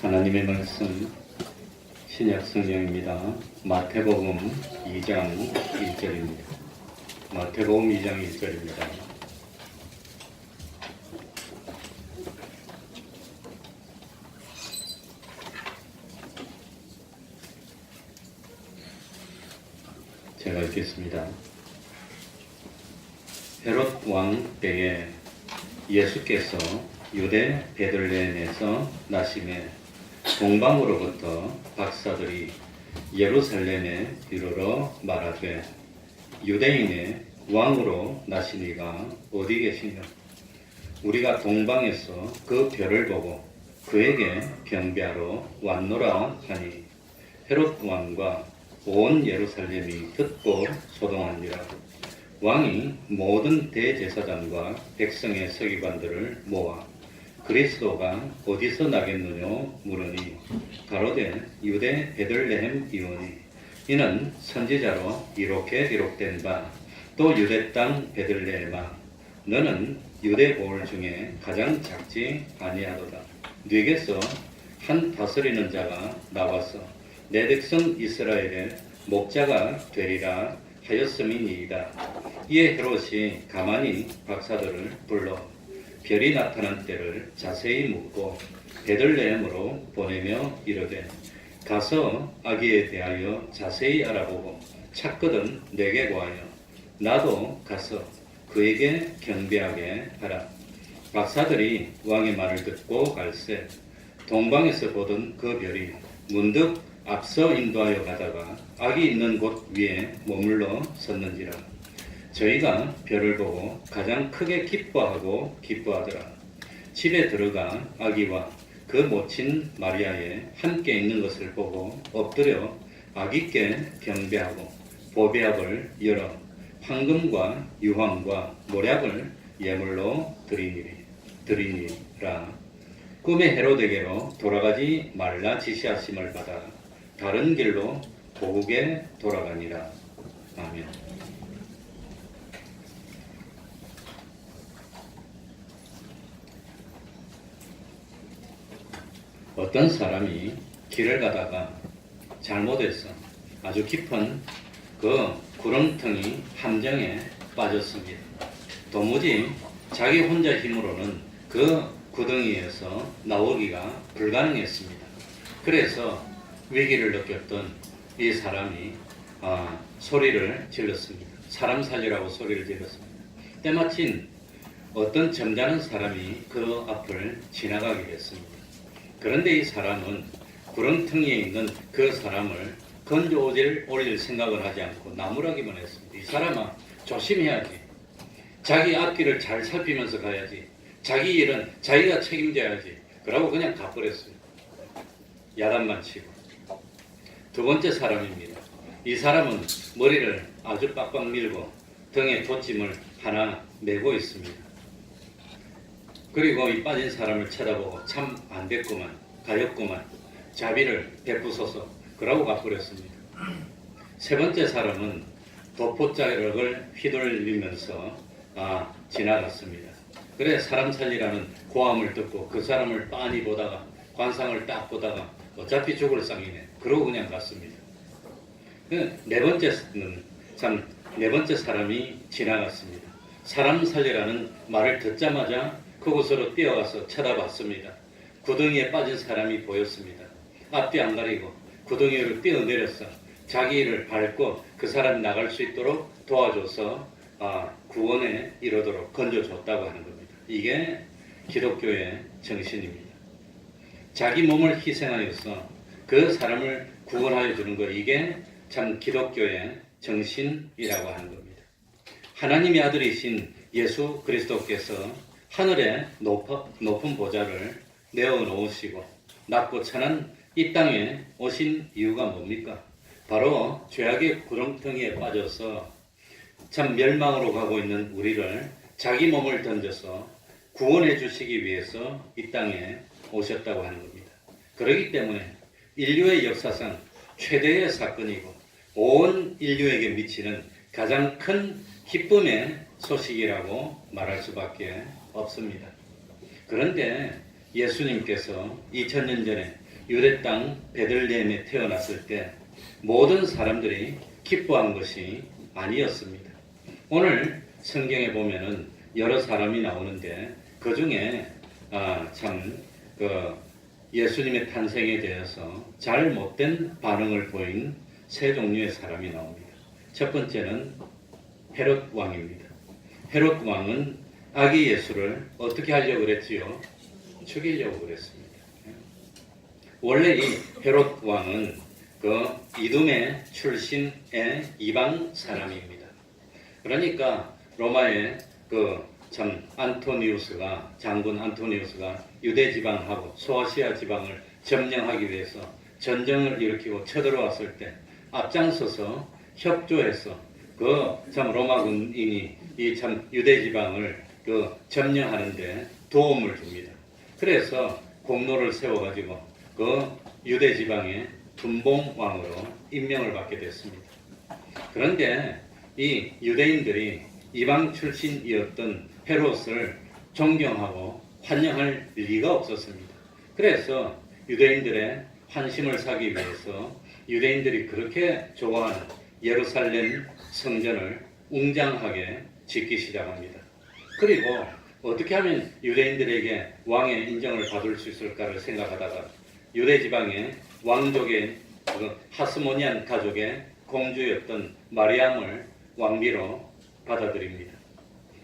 하나님의 말씀 신약 성경입니다. 마태복음 2장 1절입니다. 마태복음 2장 1절입니다. 제가 읽겠습니다. 헤롯 왕 때에 예수께서 유대 베들레헴에서 나심에 동방으로부터 박사들이 예루살렘에 이르러 말하되 유대인의 왕으로 나시니가 어디 계시냐? 우리가 동방에서 그 별을 보고 그에게 경배하러 왔노라 하니 헤롯 왕과 온 예루살렘이 듣고 소동하니라. 왕이 모든 대제사장과 백성의 서기관들을 모아 그리스도가 어디서 나겠느냐 물으니 가로되 유대 베들레헴 이오니 이는 선지자로 이렇게 기록된 바 또 유대 땅 베들레헴아 너는 유대 고을 중에 가장 작지 아니하도다. 네게서 한 다스리는 자가 나와서 내 백성 이스라엘의 목자가 되리라 하였음이니이다. 이에 헤롯이 가만히 박사들을 불러 별이 나타난 때를 자세히 묻고 베들레헴으로 보내며 이르되 가서 아기에 대하여 자세히 알아보고 찾거든 내게 구하여 나도 가서 그에게 경배하게 하라. 박사들이 왕의 말을 듣고 갈새 동방에서 보던 그 별이 문득 앞서 인도하여 가다가 아기 있는 곳 위에 머물러 섰는지라. 저희가 별을 보고 가장 크게 기뻐하더라. 집에 들어가 아기와 그 모친 마리아에 함께 있는 것을 보고 엎드려 아기께 경배하고 보배압을 열어 황금과 유황과 모략을 예물로 드리니라. 꿈에 헤롯에게로 돌아가지 말라 지시하심을 받아 다른 길로 고국에 돌아가니라. 아멘. 어떤 사람이 길을 가다가 잘못해서 아주 깊은 그 구렁텅이 함정에 빠졌습니다. 도무지 자기 혼자 힘으로는 그 구덩이에서 나오기가 불가능했습니다. 그래서 위기를 느꼈던 이 사람이 소리를 질렀습니다. 사람 살리라고 소리를 질렀습니다. 때마침 어떤 점잖은 사람이 그 앞을 지나가게 됐습니다. 그런데 이 사람은 구렁텅이에 있는 그 사람을 건져 올릴 생각을 하지 않고 나무라기만 했습니다. 이 사람아 조심해야지. 자기 앞길을 잘 살피면서 가야지. 자기 일은 자기가 책임져야지. 그러고 그냥 가버렸습니다. 야단만 치고. 두 번째 사람입니다. 이 사람은 머리를 아주 빡빡 밀고 등에 돋짐을 하나 메고 있습니다. 그리고 이 빠진 사람을 쳐다보고 참 안됐구만, 가엾구만, 자비를 베푸소서 그러고 가버렸습니다. 세 번째 사람은 도포자락을 휘둘리면서 지나갔습니다. 그래 사람 살리라는 고함을 듣고 그 사람을 빤히 보다가 관상을 딱 보다가 어차피 죽을 상이네. 그러고 그냥 갔습니다. 네 번째 사람이 지나갔습니다. 사람 살리라는 말을 듣자마자 그곳으로 뛰어가서 쳐다봤습니다. 구덩이에 빠진 사람이 보였습니다. 앞뒤 안 가리고 구덩이로 뛰어내려서 자기 일을 밟고 그 사람이 나갈 수 있도록 도와줘서 구원에 이르도록 건져줬다고 하는 겁니다. 이게 기독교의 정신입니다. 자기 몸을 희생하여서 그 사람을 구원하여 주는 것, 이게 참 기독교의 정신이라고 하는 겁니다. 하나님의 아들이신 예수 그리스도께서 하늘의 높은 보좌를 내어놓으시고 낮고 천한 이 땅에 오신 이유가 뭡니까? 바로 죄악의 구렁텅이에 빠져서 참 멸망으로 가고 있는 우리를 자기 몸을 던져서 구원해 주시기 위해서 이 땅에 오셨다고 하는 겁니다. 그렇기 때문에 인류의 역사상 최대의 사건이고 온 인류에게 미치는 가장 큰 기쁨의 소식이라고 말할 수밖에 없습니다. 그런데 예수님께서 2000년 전에 유대 땅 베들레헴에 태어났을 때 모든 사람들이 기뻐한 것이 아니었습니다. 오늘 성경에 보면은 여러 사람이 나오는데 그 중에 예수님의 탄생에 대해서 잘못된 반응을 보인 세 종류의 사람이 나옵니다. 첫 번째는 헤롯 왕입니다. 헤롯 왕은 아기 예수를 어떻게 하려고 그랬지요? 죽이려고 그랬습니다. 원래 이 헤롯 왕은 그 이두메 출신의 이방 사람입니다. 그러니까 로마의 장군 안토니우스가 유대 지방하고 소아시아 지방을 점령하기 위해서 전쟁을 일으키고 쳐들어왔을 때 앞장서서 협조해서 로마 군인이 이 유대 지방을 점령하는데 도움을 줍니다. 그래서 공로를 세워가지고 유대 지방의 분봉 왕으로 임명을 받게 됐습니다. 그런데 이 유대인들이 이방 출신이었던 헤롯을 존경하고 환영할 리가 없었습니다. 그래서 유대인들의 환심을 사기 위해서 유대인들이 그렇게 좋아하는 예루살렘 성전을 웅장하게 짓기 시작합니다. 그리고 어떻게 하면 유대인들에게 왕의 인정을 받을 수 있을까를 생각하다가 유대 지방의 왕족의 하스모니안 가족의 공주였던 마리암을 왕비로 받아들입니다.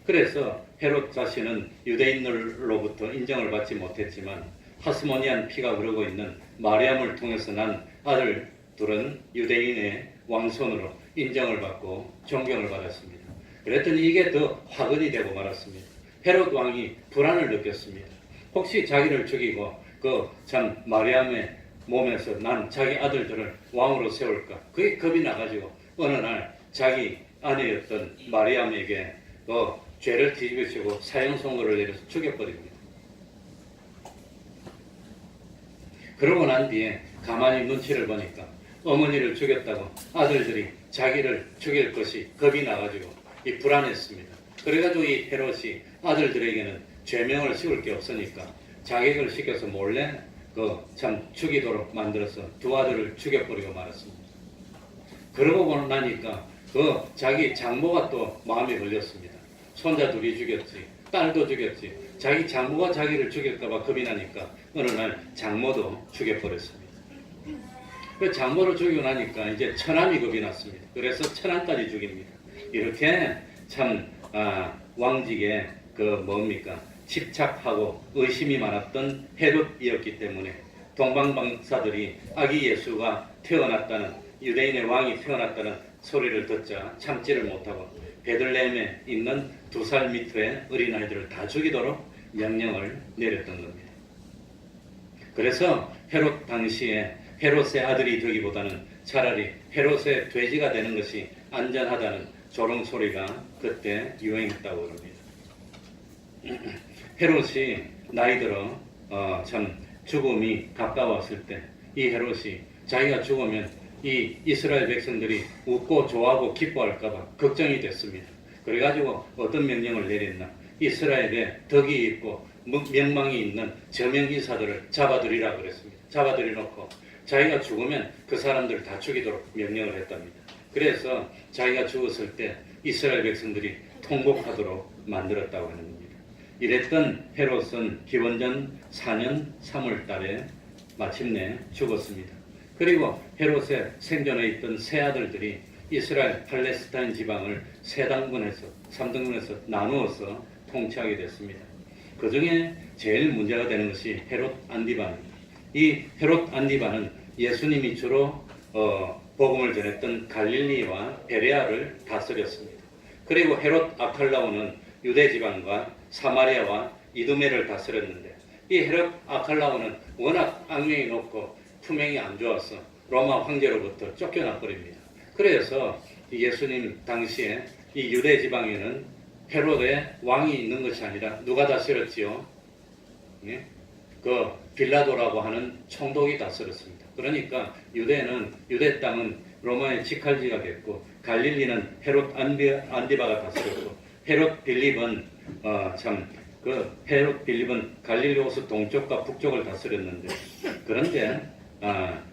그래서 헤롯 자신은 유대인들로부터 인정을 받지 못했지만 하스모니안 피가 흐르고 있는 마리암을 통해서 난 아들 둘은 유대인의 왕손으로 인정을 받고 존경을 받았습니다. 그랬더니 이게 더 화근이 되고 말았습니다. 헤롯 왕이 불안을 느꼈습니다. 혹시 자기를 죽이고 마리암의 몸에서 난 자기 아들들을 왕으로 세울까? 그게 겁이 나가지고 어느 날 자기 아내였던 마리암에게 죄를 뒤집으시고 사형 선고를 내려서 죽여버립니다. 그러고 난 뒤에 가만히 눈치를 보니까 어머니를 죽였다고 아들들이 자기를 죽일 것이 겁이 나가지고 불안했습니다. 그래가지고 이 헤롯이 아들들에게는 죄명을 씌울 게 없으니까 자객을 시켜서 몰래 죽이도록 만들어서 두 아들을 죽여버리고 말았습니다. 그러고 나니까 자기 장모가 또 마음에 걸렸습니다. 손자 둘이 죽였지, 딸도 죽였지. 자기 장모가 자기를 죽일까봐 겁이 나니까 어느 날 장모도 죽여버렸습니다. 그 장모를 죽이고 나니까 이제 처남이 겁이 났습니다. 그래서 처남까지 죽입니다. 이렇게 왕직에 집착하고 의심이 많았던 헤롯이었기 때문에 동방방사들이 아기 예수가 태어났다는 유대인의 왕이 태어났다는 소리를 듣자 참지를 못하고 베들레헴에 있는 2살 밑의 어린아이들을 다 죽이도록 명령을 내렸던 겁니다. 그래서 헤롯 당시에 헤롯의 아들이 되기보다는 차라리 헤롯의 돼지가 되는 것이 안전하다는 조롱소리가 그때 유행했다고 합니다. 헤롯이 나이 들어 죽음이 가까웠을 때 이 헤롯이 자기가 죽으면 이 이스라엘 백성들이 웃고 좋아하고 기뻐할까봐 걱정이 됐습니다. 그래가지고 어떤 명령을 내렸나? 이스라엘에 덕이 있고 명망이 있는 저명인사들을 잡아들이라 그랬습니다. 잡아들여놓고 자기가 죽으면 그 사람들을 다 죽이도록 명령을 했답니다. 그래서 자기가 죽었을 때 이스라엘 백성들이 통곡하도록 만들었다고 하는 겁니다. 이랬던 헤롯은 기원전 4년 3월 달에 마침내 죽었습니다. 그리고 헤롯의 생존해 있던 세 아들들이 이스라엘 팔레스타인 지방을 3등분해서 나누어서 통치하게 됐습니다. 그 중에 제일 문제가 되는 것이 헤롯 안디바입니다. 이 헤롯 안디바는 예수님이 주로 복음을 전했던 갈릴리와 베레아를 다스렸습니다. 그리고 헤롯 아칼라오는 유대 지방과 사마리아와 이두메를 다스렸는데 이 헤롯 아칼라오는 워낙 악명이 높고 투명이 안 좋아서 로마 황제로부터 쫓겨나 버립니다. 그래서 예수님 당시에 이 유대 지방에는 헤롯의 왕이 있는 것이 아니라 누가 다스렸지요? 예? 빌라도라고 하는 총독이 다스렸습니다. 그러니까 유대 땅은 로마의 직할지가 됐고 갈릴리는 헤롯 안디바가 다스렸고 헤롯 빌립은 그 헤롯 빌립은 갈릴리 호수 동쪽과 북쪽을 다스렸는데, 그런데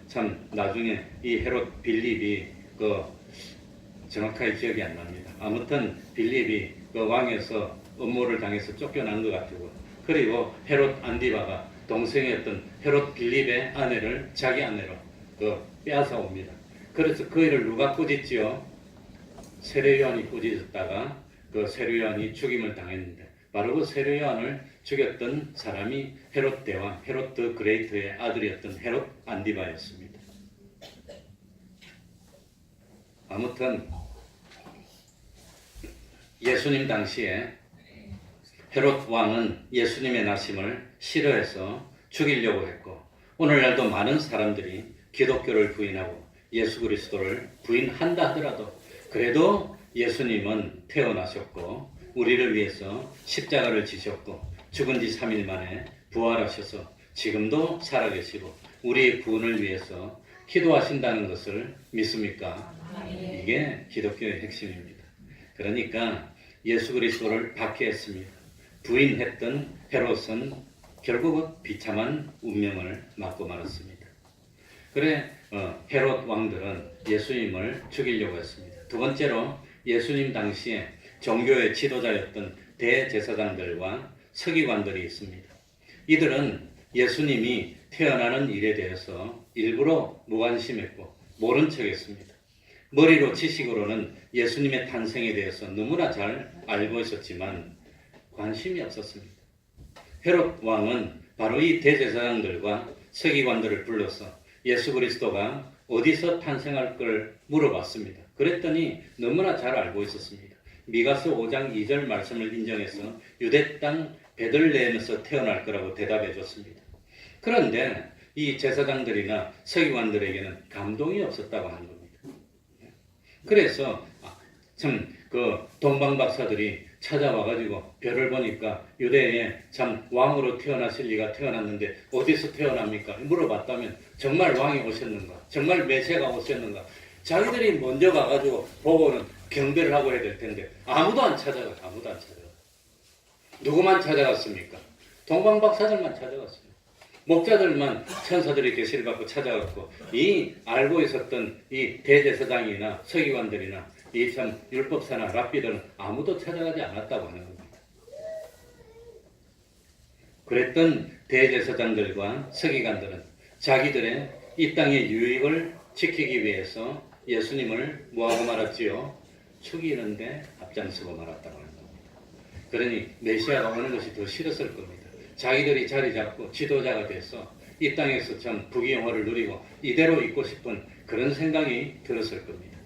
참 나중에 이 헤롯 빌립이 그 정확하게 기억이 안 납니다. 아무튼 빌립이 그 왕에서 음모를 당해서 쫓겨난 것 같고, 그리고 헤롯 안디바가 동생이었던 헤롯 빌립의 아내를 자기 아내로 그 빼앗아 옵니다. 그래서 그 일을 누가 꾸짖지요? 세례요한이 꾸짖었다가 그 세례요한이 죽임을 당했는데, 바로 그 세례요한을 죽였던 사람이 헤롯 대왕, 헤롯 더 그레이트의 아들이었던 헤롯 안디바였습니다. 아무튼 예수님 당시에 헤롯 왕은 예수님의 나심을 싫어해서 죽이려고 했고, 오늘날도 많은 사람들이 기독교를 부인하고 예수 그리스도를 부인한다 하더라도 그래도 예수님은 태어나셨고 우리를 위해서 십자가를 지셨고 죽은 지 3일 만에 부활하셔서 지금도 살아계시고 우리의 구원을 위해서 기도하신다는 것을 믿습니까? 이게 기독교의 핵심입니다. 그러니까 예수 그리스도를 박해했습니다. 부인했던 헤롯은 결국은 비참한 운명을 맞고 말았습니다. 그래 헤롯 왕들은 예수님을 죽이려고 했습니다. 두 번째로 예수님 당시에 종교의 지도자였던 대제사장들과 서기관들이 있습니다. 이들은 예수님이 태어나는 일에 대해서 일부러 무관심했고 모른 척했습니다. 머리로 지식으로는 예수님의 탄생에 대해서 너무나 잘 알고 있었지만 관심이 없었습니다. 헤롯 왕은 바로 이 대제사장들과 서기관들을 불러서 예수 그리스도가 어디서 탄생할 걸 물어봤습니다. 그랬더니 너무나 잘 알고 있었습니다. 미가서 5장 2절 말씀을 인정해서 유대 땅 베들레헴에서 태어날 거라고 대답해 줬습니다. 그런데 이 제사장들이나 서기관들에게는 감동이 없었다고 하는 겁니다. 그래서 참 그 동방박사들이 찾아와가지고 별을 보니까 유대에 참 왕으로 태어나실 리가 태어났는데 어디서 태어납니까? 물어봤다면 정말 왕이 오셨는가? 정말 메시아가 오셨는가? 자기들이 먼저 가가지고 보고는 경배를 하고 해야 될 텐데 아무도 안 찾아가요. 아무도 안 찾아가요. 누구만 찾아갔습니까? 동방박사들만 찾아갔어요. 목자들만 천사들이 계시를 받고 찾아갔고 이 알고 있었던 이 대제사장이나 서기관들이나 이 참 율법사나 랍비들은 아무도 찾아가지 않았다고 하는 겁니다. 그랬던 대제사장들과 서기관들은 자기들의 이 땅의 유익을 지키기 위해서 예수님을 뭐하고 말았지요? 죽이는데 앞장서고 말았다고 하는 겁니다. 그러니 메시아가 오는 것이 더 싫었을 겁니다. 자기들이 자리 잡고 지도자가 돼서 이 땅에서 참 부귀영화를 누리고 이대로 있고 싶은 그런 생각이 들었을 겁니다.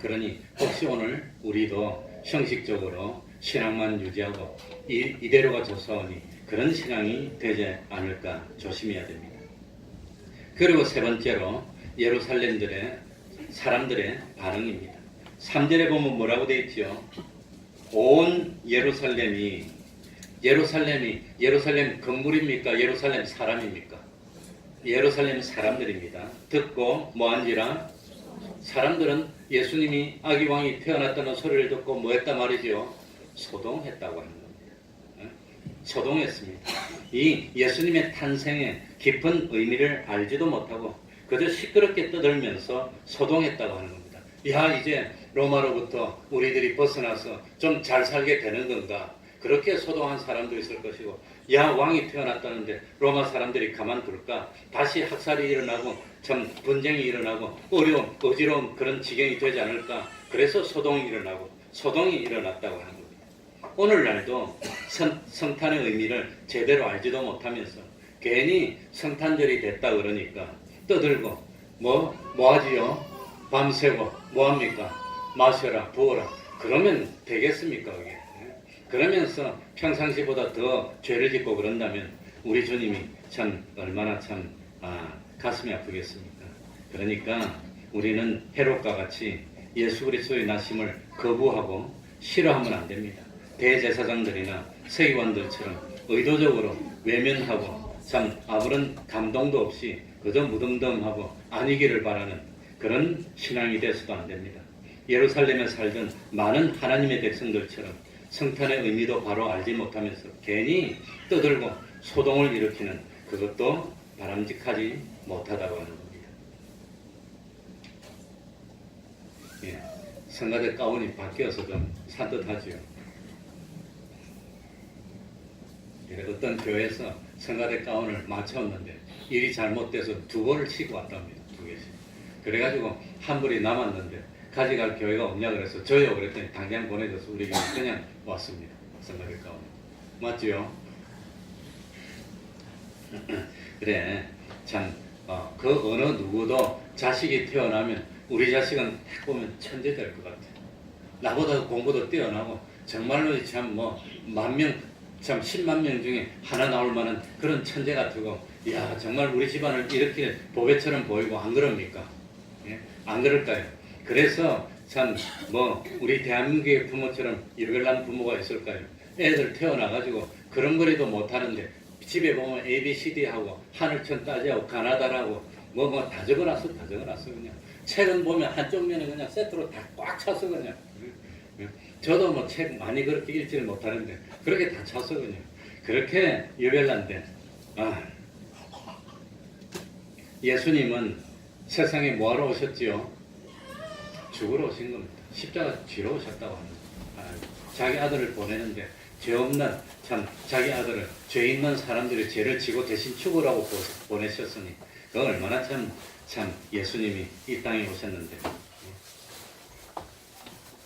그러니 혹시 오늘 우리도 형식적으로 신앙만 유지하고 이대로가 좋사오니 그런 신앙이 되지 않을까 조심해야 됩니다. 그리고 세 번째로 예루살렘들의 사람들의 반응입니다. 3절에 보면 뭐라고 되어 있죠? 온 예루살렘 건물입니까? 예루살렘 사람입니까? 예루살렘 사람들입니다. 듣고 뭐한지라? 사람들은 예수님이 아기왕이 태어났다는 소리를 듣고 뭐했다 말이죠? 소동했다고 하는 겁니다. 소동했습니다. 이 예수님의 탄생의 깊은 의미를 알지도 못하고 그저 시끄럽게 떠들면서 소동했다고 하는 겁니다. 야, 이제 로마로부터 우리들이 벗어나서 좀 잘 살게 되는 건가? 그렇게 소동한 사람도 있을 것이고, 야, 왕이 태어났다는데 로마 사람들이 가만둘까? 다시 학살이 일어나고 참 분쟁이 일어나고 어지러운 그런 지경이 되지 않을까? 그래서 소동이 일어났다고 하는 겁니다. 오늘날도 성탄의 의미를 제대로 알지도 못하면서 괜히 성탄절이 됐다 그러니까 떠들고 뭐 하지요? 밤새고 뭐합니까? 마셔라 부어라 그러면 되겠습니까? 그게? 그러면서 평상시보다 더 죄를 짓고 그런다면 우리 주님이 참 얼마나 참 가슴이 아프겠습니까? 그러니까 우리는 헤롯과 같이 예수 그리스도의 나심을 거부하고 싫어하면 안 됩니다. 대제사장들이나 서기관들처럼 의도적으로 외면하고 참 아무런 감동도 없이 그저 무덤덤하고 아니기를 바라는 그런 신앙이 돼서도 안 됩니다. 예루살렘에 살던 많은 하나님의 백성들처럼 성탄의 의미도 바로 알지 못하면서 괜히 떠들고 소동을 일으키는 그것도 바람직하지 못하다고 하는 겁니다. 예, 성가대 가운이 바뀌어서 좀 산뜻하지요. 예, 어떤 교회에서 성가대 가운을 맞췄는데 일이 잘못돼서 2벌을 치고 왔답니다. 2개씩. 그래가지고 한 벌이 남았는데 가져갈 교회가 없냐 그래서 저요 그랬더니 당장 보내줘서 우리 교회 그냥 왔습니다. 성가대 가운. 맞지요? 그래 참 그 어느 누구도 자식이 태어나면 우리 자식은 딱 보면 천재 될 것 같아. 나보다 공부도 뛰어나고 정말로 참 뭐 만 명, 참 10만 명 중에 하나 나올 만한 그런 천재 같고, 이야 정말 우리 집안을 이렇게 보배처럼 보이고 안 그럽니까? 예? 안 그럴까요? 그래서 참 뭐 우리 대한민국의 부모처럼 유별난 부모가 있을까요? 애들 태어나가지고 그런 거리도 못하는데 집에 보면 A, B, C, D 하고 하늘천 따지하고 가나다라고 뭐 다 적어놨어. 그냥 책은 보면 한쪽 면에 그냥 세트로 다 꽉 찼어 그냥. 저도 뭐 책 많이 그렇게 읽지를 못하는데 그렇게 다 찼어 그냥. 그렇게 유별난데 예수님은 세상에 뭐하러 오셨지요? 죽으러 오신 겁니다. 십자가 지러 오셨다고 하는 거예요. 자기 아들을 보내는데 죄 없는 참 자기 아들을 죄 있는 사람들이 죄를 지고 대신 죽으라고 보내셨으니 그 얼마나 참 예수님이 이 땅에 오셨는데.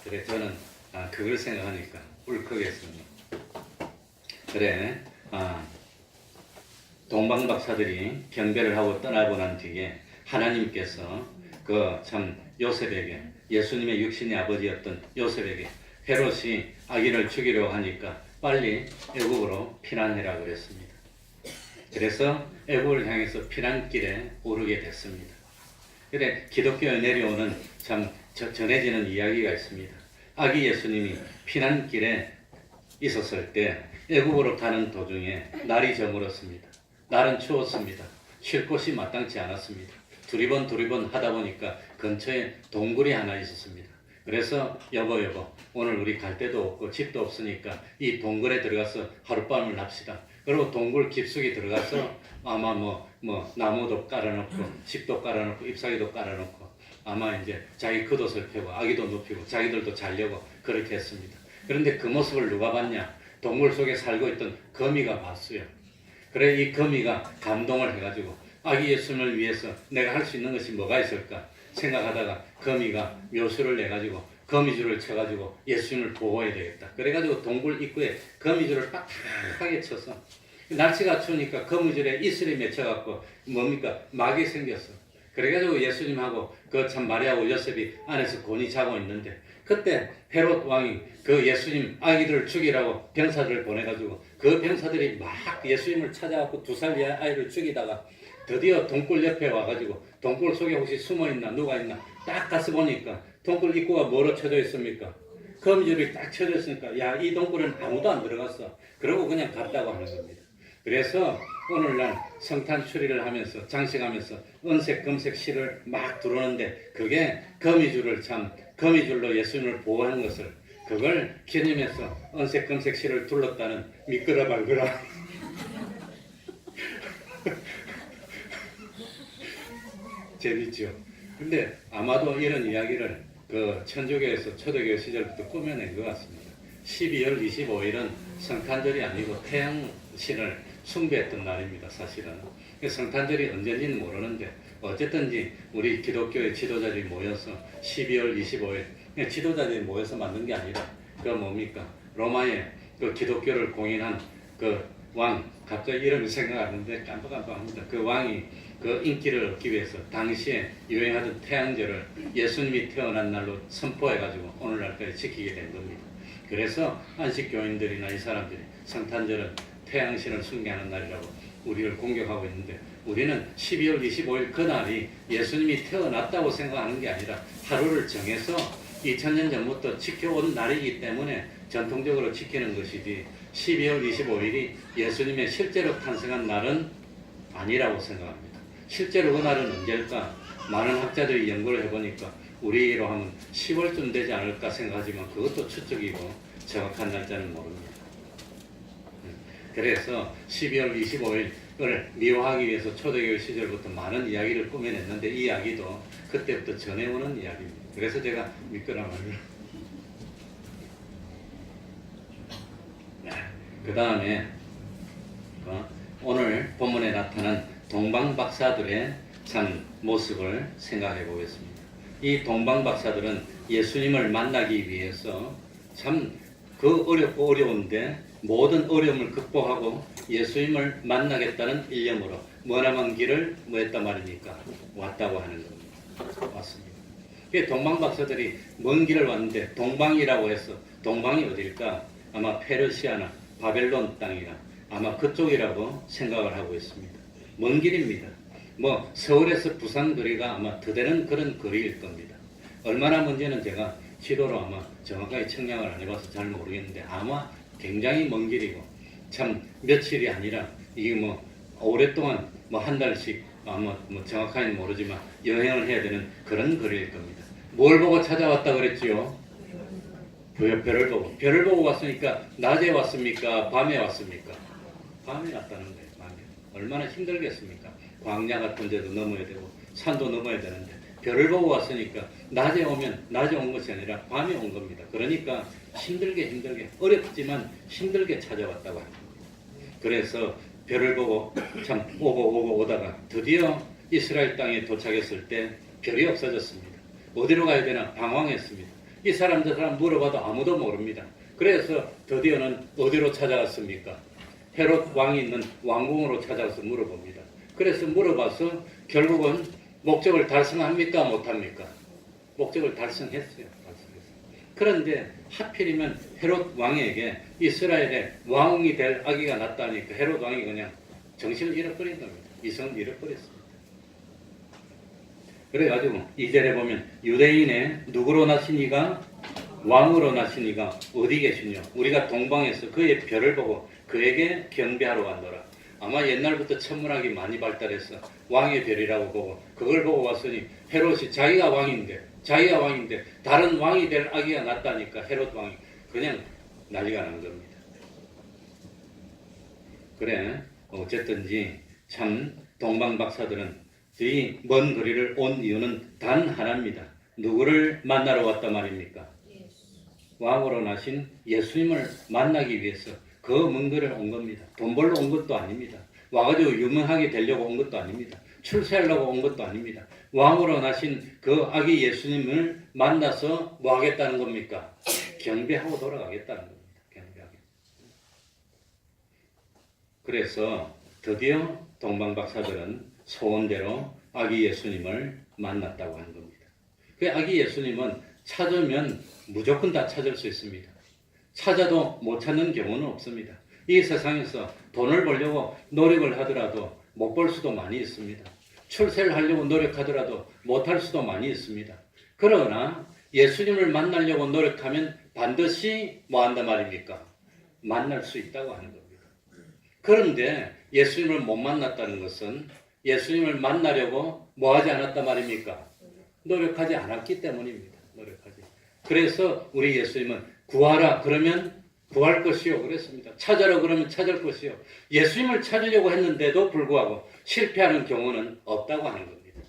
그래 저는 그걸 생각하니까 울컥했습니다. 그래 동방박사들이 경배를 하고 떠나고 난 뒤에 하나님께서 그 참 요셉에게, 예수님의 육신의 아버지였던 요셉에게 헤롯이 아기를 죽이려고 하니까 빨리 애국으로 피난해라 그랬습니다. 그래서 애국을 향해서 피난길에 오르게 됐습니다. 그래 기독교에 내려오는 참 전해지는 이야기가 있습니다. 아기 예수님이 피난길에 있었을 때 애국으로 가는 도중에 날이 저물었습니다. 날은 추웠습니다. 쉴 곳이 마땅치 않았습니다. 두리번 하다 보니까 근처에 동굴이 하나 있었습니다. 그래서 여보 오늘 우리 갈 데도 없고 집도 없으니까 이 동굴에 들어가서 하룻밤을 납시다. 그리고 동굴 깊숙이 들어가서 아마 뭐 나무도 깔아놓고 집도 깔아놓고 잎사귀도 깔아놓고 아마 이제 자기 겉옷을 펴고 아기도 눕히고 자기들도 자려고 그렇게 했습니다. 그런데 그 모습을 누가 봤냐? 동굴 속에 살고 있던 거미가 봤어요. 그래 이 거미가 감동을 해가지고 아기 예수님을 위해서 내가 할 수 있는 것이 뭐가 있을까 생각하다가 거미가 묘수를 내가지고 거미줄을 쳐가지고 예수님을 보호해야 되겠다. 그래가지고 동굴 입구에 거미줄을 빡빡하게 쳐서 날씨가 추우니까 거미줄에 이슬이 맺혀갖고 뭡니까? 막이 생겼어. 그래가지고 예수님하고 그 참 마리아하고 요셉이 안에서 곤히 자고 있는데 그때 헤롯 왕이 그 예수님 아기들을 죽이라고 병사들을 보내가지고 그 병사들이 막 예수님을 찾아갖고 2살 이하 아이를 죽이다가 드디어 동굴 옆에 와가지고 동굴 속에 혹시 숨어있나 누가 있나 딱 가서 보니까 동굴 입구가 뭐로 쳐져 있습니까? 거미줄이 딱 쳐져 있으니까 야 이 동굴은 아무도 안 들어갔어. 그러고 그냥 갔다고 하는 겁니다. 그래서 오늘날 성탄 추리를 하면서 장식하면서 은색 금색 실을 막 두르는데 그게 거미줄로 예수님을 보호하는 것을 그걸 기념해서 은색 금색 실을 둘렀다는 미끄러 말거라. 재밌죠. 근데 아마도 이런 이야기를 그 천주교에서 초대교회 시절부터 꾸며낸 것 같습니다. 12월 25일은 성탄절이 아니고 태양신을 숭배했던 날입니다. 사실은 성탄절이 언제인지는 모르는데 어쨌든지 우리 기독교의 지도자들이 모여서 12월 25일 지도자들이 모여서 만든 게 아니라 그 뭡니까? 로마의 그 기독교를 공인한 그 왕, 갑자기 이름이 생각 안 나는데 깜빡깜빡합니다. 그 왕이 그 인기를 얻기 위해서 당시에 유행하던 태양절을 예수님이 태어난 날로 선포해가지고 오늘날까지 지키게 된 겁니다. 그래서 안식교인들이나 이 사람들이 성탄절은 태양신을 숭배하는 날이라고 우리를 공격하고 있는데 우리는 12월 25일 그날이 예수님이 태어났다고 생각하는 게 아니라 하루를 정해서 2000년 전부터 지켜온 날이기 때문에 전통적으로 지키는 것이지 12월 25일이 예수님의 실제로 탄생한 날은 아니라고 생각합니다. 실제로 그 날은 언제일까? 많은 학자들이 연구를 해보니까 우리로 하면 10월쯤 되지 않을까 생각하지만 그것도 추측이고 정확한 날짜는 모릅니다. 그래서 12월 25일을 미화하기 위해서 초대교회 시절부터 많은 이야기를 꾸며냈는데 이 이야기도 그때부터 전해오는 이야기입니다. 그래서 제가 믿거나 말거나. 그 다음에 오늘 본문에 나타난 동방박사들의 참 모습을 생각해 보겠습니다. 이 동방박사들은 예수님을 만나기 위해서 참 그 어렵고 어려운데 모든 어려움을 극복하고 예수님을 만나겠다는 일념으로 머나먼 길을 뭐 했단 말입니까? 왔다고 하는 겁니다. 왔습니다. 동방박사들이 먼 길을 왔는데 동방이라고 해서 동방이 어딜까? 아마 페르시아나 바벨론 땅이나 아마 그쪽이라고 생각을 하고 있습니다. 먼 길입니다. 뭐 서울에서 부산 거리가 아마 더 되는 그런 거리일 겁니다. 얼마나 먼지는 제가 지도로 아마 정확하게 측량을 안 해봐서 잘 모르겠는데 아마 굉장히 먼 길이고 참 며칠이 아니라 이게 뭐 오랫동안 뭐 한 달씩 아마 뭐 정확하게는 모르지만 여행을 해야 되는 그런 거리일 겁니다. 뭘 보고 찾아왔다 그랬지요? 별을 보고. 별을 보고 왔으니까 낮에 왔습니까? 밤에 왔습니까? 밤에 왔다는 거예요. 밤에. 얼마나 힘들겠습니까? 광야 같은 데도 넘어야 되고 산도 넘어야 되는데 별을 보고 왔으니까 낮에 오면 낮에 온 것이 아니라 밤에 온 겁니다. 그러니까 힘들게 어렵지만 힘들게 찾아왔다고 합니다. 그래서 별을 보고 참 오고 오다가 드디어 이스라엘 땅에 도착했을 때 별이 없어졌습니다. 어디로 가야 되나 방황했습니다. 이 사람 저 사람 물어봐도 아무도 모릅니다. 그래서 드디어는 어디로 찾아갔습니까? 헤롯 왕이 있는 왕궁으로 찾아가서 물어봅니다. 그래서 물어봐서 결국은 목적을 달성합니까? 못합니까? 목적을 달성했어요. 그런데 하필이면 헤롯 왕에게 이스라엘의 왕이 될 아기가 났다니까 헤롯 왕이 그냥 정신을 잃어버린 겁니다. 이성을 잃어버렸습니다. 그래가지고 2절에 보면 유대인의 누구로 나신 이가 왕으로 나신 이가 어디 계시냐? 우리가 동방에서 그의 별을 보고 그에게 경배하러 간노라. 아마 옛날부터 천문학이 많이 발달해서 왕의 별이라고 보고 그걸 보고 왔으니 헤롯이 자기가 왕인데 다른 왕이 될 아기가 났다니까 헤롯 왕이 그냥 난리가 난 겁니다. 그래 어쨌든지 참 동방박사들은 이 먼 거리를 온 이유는 단 하나입니다. 누구를 만나러 왔단 말입니까? 왕으로 나신 예수님을 만나기 위해서 그 먼 거리를 온 겁니다. 돈 벌러 온 것도 아닙니다. 와가지고 유명하게 되려고 온 것도 아닙니다. 출세하려고 온 것도 아닙니다. 왕으로 나신 그 아기 예수님을 만나서 뭐 하겠다는 겁니까? 경배하고 돌아가겠다는 겁니다. 경배하게. 그래서 드디어 동방박사들은 소원대로 아기 예수님을 만났다고 하는 겁니다. 그 아기 예수님은 찾으면 무조건 다 찾을 수 있습니다. 찾아도 못 찾는 경우는 없습니다. 이 세상에서 돈을 벌려고 노력을 하더라도 못 벌 수도 많이 있습니다. 출세를 하려고 노력하더라도 못할 수도 많이 있습니다. 그러나 예수님을 만나려고 노력하면 반드시 뭐 한단 말입니까? 만날 수 있다고 하는 겁니다. 그런데 예수님을 못 만났다는 것은 예수님을 만나려고 뭐 하지 않았단 말입니까? 노력하지 않았기 때문입니다. 그래서 우리 예수님은 구하라 그러면 구할 것이요 그랬습니다. 찾아라 그러면 찾을 것이요. 예수님을 찾으려고 했는데도 불구하고 실패하는 경우는 없다고 하는 겁니다.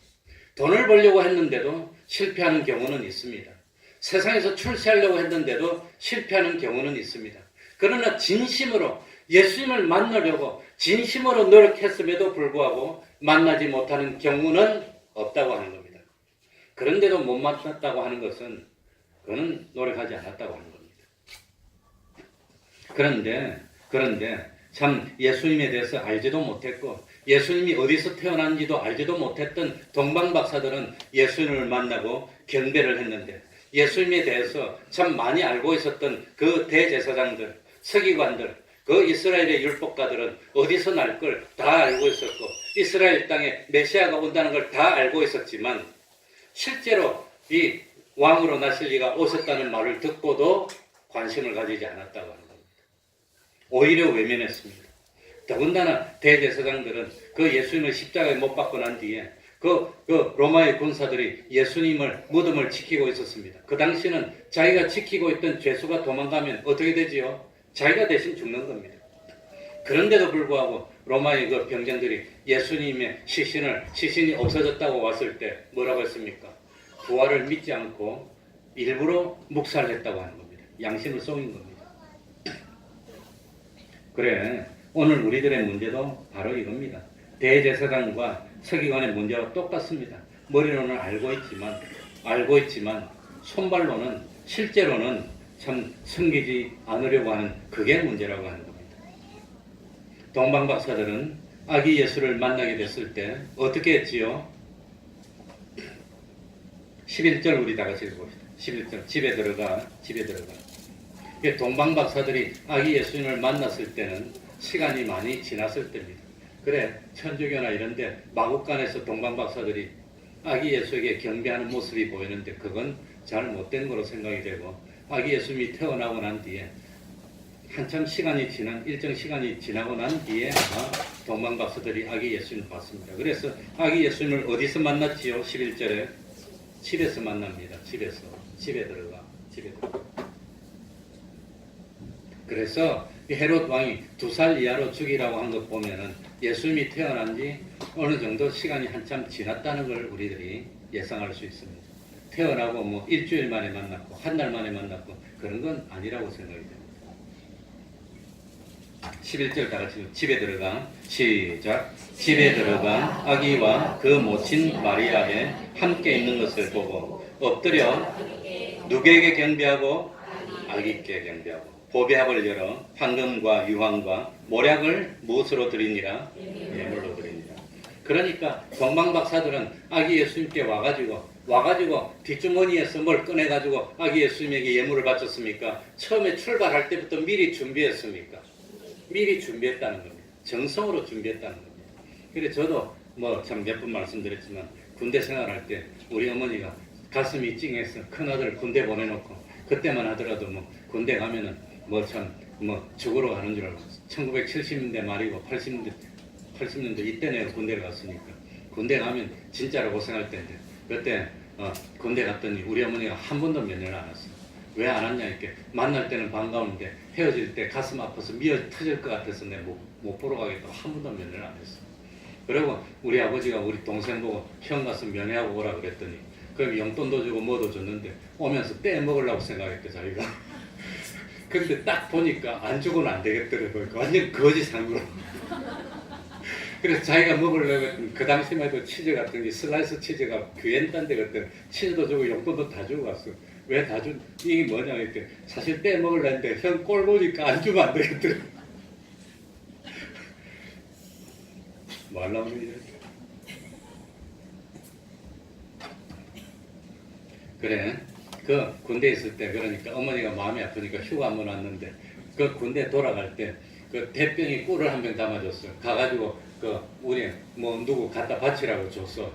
돈을 벌려고 했는데도 실패하는 경우는 있습니다. 세상에서 출세하려고 했는데도 실패하는 경우는 있습니다. 그러나 진심으로 예수님을 만나려고 진심으로 노력했음에도 불구하고 만나지 못하는 경우는 없다고 하는 겁니다. 그런데도 못 만났다고 하는 것은 그는 노력하지 않았다고 하는 겁니다. 그런데 참 예수님에 대해서 알지도 못했고 예수님이 어디서 태어난지도 알지도 못했던 동방박사들은 예수님을 만나고 경배를 했는데 예수님에 대해서 참 많이 알고 있었던 그 대제사장들, 서기관들, 그 이스라엘의 율법가들은 어디서 날 걸 다 알고 있었고 이스라엘 땅에 메시아가 온다는 걸 다 알고 있었지만 실제로 이 왕으로 나실 이가 오셨다는 말을 듣고도 관심을 가지지 않았다고 하는 겁니다. 오히려 외면했습니다. 더군다나 대제사장들은 그 예수님을 십자가에 못 박고 난 뒤에 그 로마의 군사들이 예수님을 무덤을 지키고 있었습니다. 그 당시는 자기가 지키고 있던 죄수가 도망가면 어떻게 되지요? 자기가 대신 죽는 겁니다. 그런데도 불구하고 로마의 그 병정들이 예수님의 시신이 없어졌다고 왔을 때 뭐라고 했습니까? 부활을 믿지 않고 일부러 묵살했다고 하는 겁니다. 양심을 속인 겁니다. 그래, 오늘 우리들의 문제도 바로 이겁니다. 대제사장과 서기관의 문제와 똑같습니다. 머리로는 알고 있지만 손발로는 실제로는 참 섬기지 않으려고 하는 그게 문제라고 하는 겁니다. 동방박사들은 아기 예수를 만나게 됐을 때 어떻게 했지요? 11절 우리 다 같이 읽어봅시다. 11절 집에 들어가. 동방박사들이 아기 예수님을 만났을 때는 시간이 많이 지났을 때입니다. 그래, 천주교나 이런데 마국간에서 동방박사들이 아기 예수에게 경배하는 모습이 보이는데 그건 잘못된 거로 생각이 되고, 아기 예수님이 태어나고 난 뒤에 한참 일정 시간이 지나고 난 뒤에 동방박사들이 아기 예수님을 봤습니다. 그래서 아기 예수님을 어디서 만났지요? 11절에 집에서 만납니다. 집에 들어가. 그래서 헤롯 왕이 2살 이하로 죽이라고 한 것 보면은 예수님이 태어난 지 어느 정도 시간이 한참 지났다는 걸 우리들이 예상할 수 있습니다. 태어나고 뭐 일주일 만에 만났고 한 달 만에 만났고 그런 건 아니라고 생각이 됩니다. 11절 다 같이 집에 들어가. 시작. 집에 들어가 아기와 그 모친 마리아에 함께 있는 것을 보고 엎드려 누구에게 경배하고? 아기께 경배하고 보배합을 열어 황금과 유황과 모략을 무엇으로 드리니라? 예물로 드리니라. 그러니까 동방박사들은 아기 예수님께 와가지고 뒷주머니에서 뭘 꺼내가지고 아기 예수님에게 예물을 바쳤습니까? 처음에 출발할 때부터 미리 준비했습니까? 미리 준비했다는 겁니다. 정성으로 준비했다는 겁니다. 그래서 저도 뭐 참 몇 번 말씀드렸지만 군대 생활할 때 우리 어머니가 가슴이 찡해서 큰아들 군대 보내놓고 그때만 하더라도 뭐 군대 가면은 죽으러 가는 줄 알고 1970년대 말이고 80년대 이때 내가 군대를 갔으니까 군대 가면 진짜로 고생할 때인데 그때 군대 갔더니 우리 어머니가 한 번도 면회를 안 왔어. 왜 안 왔냐 이렇게 만날 때는 반가운데 헤어질 때 가슴 아파서 미어 터질 것 같아서 내가 못 보러 가겠다고 한 번도 면회를 안 했어. 그리고 우리 아버지가 우리 동생 보고 형 가서 면회하고 오라 그랬더니 그럼 용돈도 주고 뭐도 줬는데 오면서 빼먹으려고 생각했대 자기가. 근데 딱 보니까 안 주고는 안 되겠더라고요. 완전 거지 상으로. 그래서 자기가 먹으려고 했더니 그 당시만 해도 치즈 같은 게 슬라이스 치즈가 귀했단데 그때 치즈도 주고 용돈도 다 주고 갔어. 왜 다 준? 이게 뭐냐 이렇게 사실 빼먹으려 했는데 형 꼴 보니까 안 주면 안 되겠더라고요. 뭐 하려고 이렇게. 그래. 그 군대 있을 때 그러니까 어머니가 마음이 아프니까 휴가 한번 왔는데 그 군대 돌아갈 때 그 대병이 꿀을 한 병 담아줬어요. 가가지고 그 우리 뭐 누구 갖다 바치라고 줬어.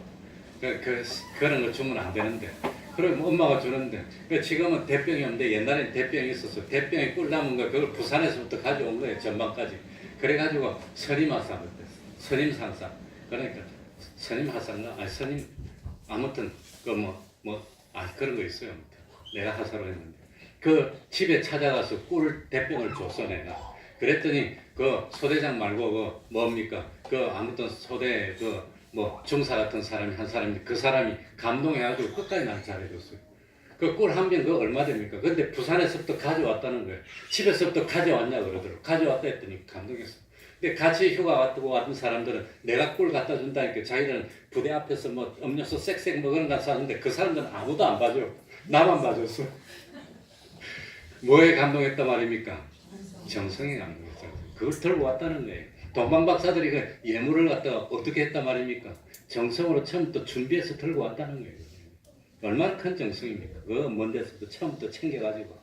그런 거 주면 안 되는데. 그럼 엄마가 주는데 지금은 대병이 없는데 옛날엔 대병이 있었어. 대병이 꿀 남은 거 그걸 부산에서부터 가져온 거예요. 전방까지. 그래가지고 선임하상 그때 선임상사. 그러니까 선임하상가 아니 선임 아무튼 그런 거 있어요. 내가 하사로 했는데 그 집에 찾아가서 꿀 대병을 줬어 내가. 그랬더니 그 소대장 말고 그 뭡니까 그 아무튼 소대 그 뭐 중사 같은 사람이 한 사람이 그 사람이 감동해가지고 끝까지 날 잘해줬어요. 그 꿀 한 병 그거 얼마 됩니까? 근데 부산에서부터 가져왔다는 거예요. 집에서부터 가져왔냐 그러더라고. 가져왔다 했더니 감동했어. 근데 같이 휴가 왔던 사람들은 내가 꿀 갖다 준다니까 자기들은 부대 앞에서 뭐 음료수 쌕쌕 먹으는 거 사는데 그 사람들은 아무도 안 봐줘. 나만 봐줬어. 뭐에 감동했단 말입니까? 정성에 감동했어. 그걸 들고 왔다는 거예요. 동방박사들이 그 예물을 갖다가 어떻게 했단 말입니까? 정성으로 처음부터 준비해서 들고 왔다는 거예요. 얼마나 큰 정성입니까? 그 먼 데서도 처음부터 챙겨가지고.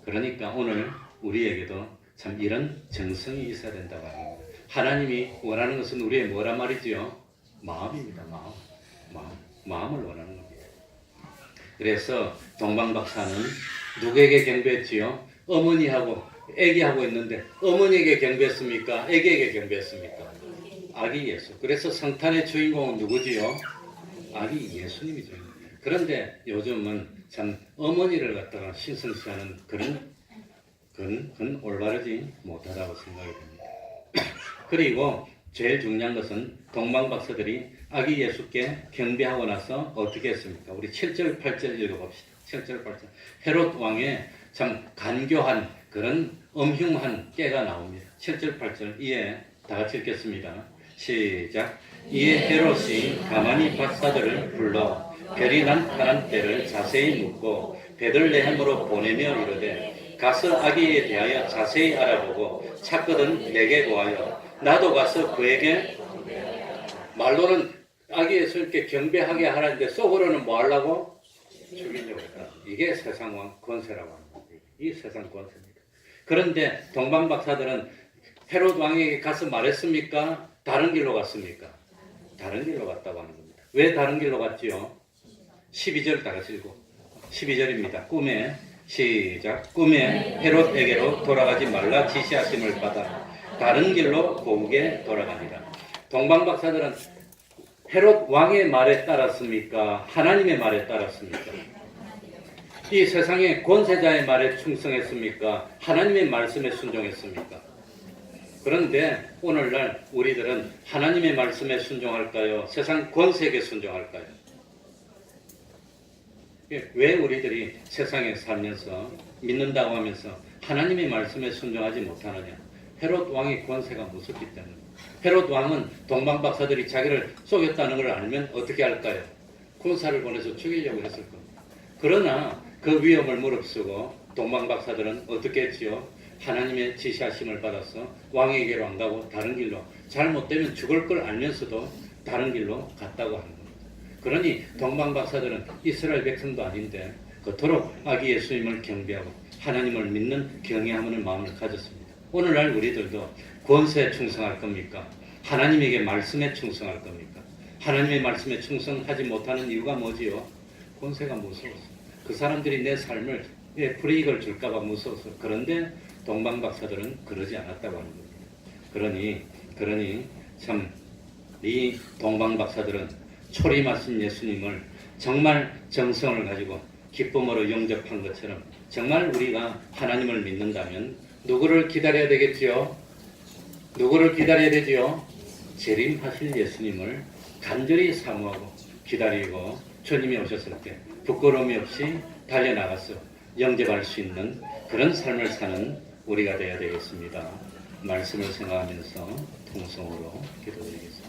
그러니까 오늘 우리에게도 참 이런 정성이 있어야 된다고 합니다. 하나님이 원하는 것은 우리의 뭐란 말이지요? 마음입니다. 마음을 원하는 겁니다. 그래서 동방박사는 누구에게 경배했지요? 어머니하고 애기하고 있는데 어머니에게 경배했습니까? 애기에게 경배했습니까? 아기 예수. 그래서 성탄의 주인공은 누구지요? 아기 예수님이죠. 그런데 요즘은 참 어머니를 갖다가 신성시하는 그건 올바르지 못하다고 생각이 됩니다. 그리고 제일 중요한 것은 동방박사들이 아기 예수께 경배하고 나서 어떻게 했습니까? 우리 7절, 8절 읽어봅시다. 7절, 8절. 헤롯 왕의 참 간교한 그런 엄흉한 깨가 나옵니다. 7절, 8절 이에 다 같이 읽겠습니다. 시작. 이에 헤롯이 가만히 박사들을 불러 별이 나타난 때를 자세히 묻고 베들레헴으로 보내며 이르되 가서 아기에 대하여 자세히 알아보고 찾거든 내게 고하여 나도 가서 그에게 말로는 아기 예수님께 경배하게 하라는데 속으로는 뭐 하려고? 죽이려고 했다. 이게 세상 권세라고 하는 겁니다. 이 세상 권세입니다. 그런데 동방박사들은 헤롯 왕에게 가서 말했습니까? 다른 길로 갔습니까? 다른 길로 갔다고 하는 겁니다. 왜 다른 길로 갔지요? 12절 다 같이 읽고 12절입니다. 꿈에 시작. 꿈에 헤롯에게로 돌아가지 말라 지시하심을 받아 다른 길로 고국에 돌아가니라. 동방박사들은 헤롯 왕의 말에 따랐습니까? 하나님의 말에 따랐습니까? 이 세상의 권세자의 말에 충성했습니까? 하나님의 말씀에 순종했습니까? 그런데 오늘날 우리들은 하나님의 말씀에 순종할까요? 세상 권세에게 순종할까요? 왜 우리들이 세상에 살면서 믿는다고 하면서 하나님의 말씀에 순종하지 못하느냐? 헤롯 왕의 권세가 무섭기 때문에. 헤롯 왕은 동방박사들이 자기를 속였다는 걸 알면 어떻게 할까요? 군사를 보내서 죽이려고 했을 겁니다. 그러나 그 위험을 무릅쓰고 동방박사들은 어떻게 했지요? 하나님의 지시하심을 받아서 왕에게로 안 가고 다른 길로, 잘못되면 죽을 걸 알면서도 다른 길로 갔다고 하는 겁니다. 그러니 동방박사들은 이스라엘 백성도 아닌데 그토록 아기 예수님을 경배하고 하나님을 믿는 경외하는 마음을 가졌습니다. 오늘날 우리들도 권세에 충성할 겁니까? 하나님에게 말씀에 충성할 겁니까? 하나님의 말씀에 충성하지 못하는 이유가 뭐지요? 권세가 무서워서. 그 사람들이 내 삶을 불이익을 줄까봐 무서워서. 그런데 동방박사들은 그러지 않았다고 하는 겁니다. 그러니 참 이 동방박사들은 초림하신 예수님을 정말 정성을 가지고 기쁨으로 영접한 것처럼 정말 우리가 하나님을 믿는다면 누구를 기다려야 되겠지요? 누구를 기다려야 되지요? 재림하실 예수님을 간절히 사모하고 기다리고 주님이 오셨을 때 부끄러움이 없이 달려나가서 영접할 수 있는 그런 삶을 사는 우리가 되어야 되겠습니다. 말씀을 생각하면서 통성으로 기도드리겠습니다.